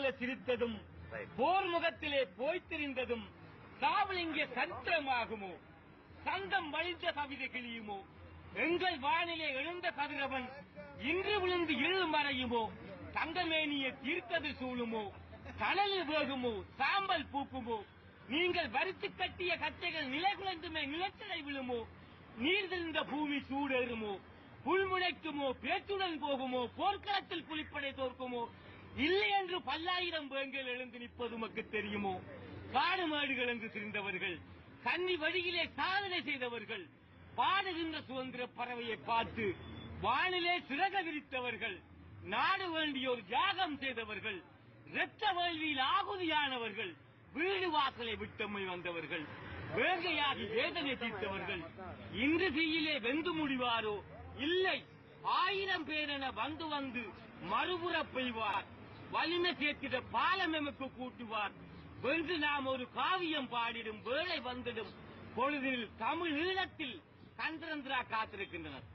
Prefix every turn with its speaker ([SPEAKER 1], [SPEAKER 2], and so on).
[SPEAKER 1] போல சிரித்ததும் போர் முகத்திலே போய்த்திருந்ததும் சாவலிங்க சரித்திரமாகுமோ? சந்தம் வழிந்த கவிதை கிளியுமோ? எங்கள் வானிலே எழுந்த கதிரவன் இன்று விழுந்து இழு மறையுமோ? தங்கமேனிய தீர்த்தது சூழுமோ? தணலில் வேகுமோ? சாம்பல் பூக்குமோ? நீங்கள் வரித்து கட்டிய கச்சைகள் நிலை குலைந்துமே நிலச்சடை விழுமோ? நீர் தெரிந்த பூமி சூடேறுமோ? புல்முனைக்குமோ? பேச்சுடன் போகுமோ? போர்க்களத்தில் புலிப்படை தோற்குமோ? இல்லை என்று பல்லாயிரம் பேங்கள் எழுந்து நிற்பது உமக்கு தெரியுமோ? காடு மாடுகள் என்று திரிந்தவர்கள், கன்னி வழியிலே சாதனை செய்தவர்கள், பாடுகின்ற சுதந்திர பறவையை பார்த்து வானிலே சிறக விரித்தவர்கள், நாடு வேண்டிய ஒரு தியாகம் செய்தவர்கள், இரத்த வேள்வியில் ஆகுதியானவர்கள், வீடு வாசலை விட்டம்மை வந்தவர்கள், வேங்கையாகி வேதனை தீர்த்தவர்கள் இன்று தீயிலே வெந்து முடிவாரோ? இல்லை, 1000 பேரென வந்து வந்து மறுபுற பெய்வார், வலிமை சேர்த்திட பாலம் எமக்கு கூட்டுவார், வென்று நாம் ஒரு காவியம் பாடிடும் வேளை வந்துடும் பொழுதில் தமிழ் ஈழத்தில் கந்திரந்திரா காத்திருக்கின்றனர்.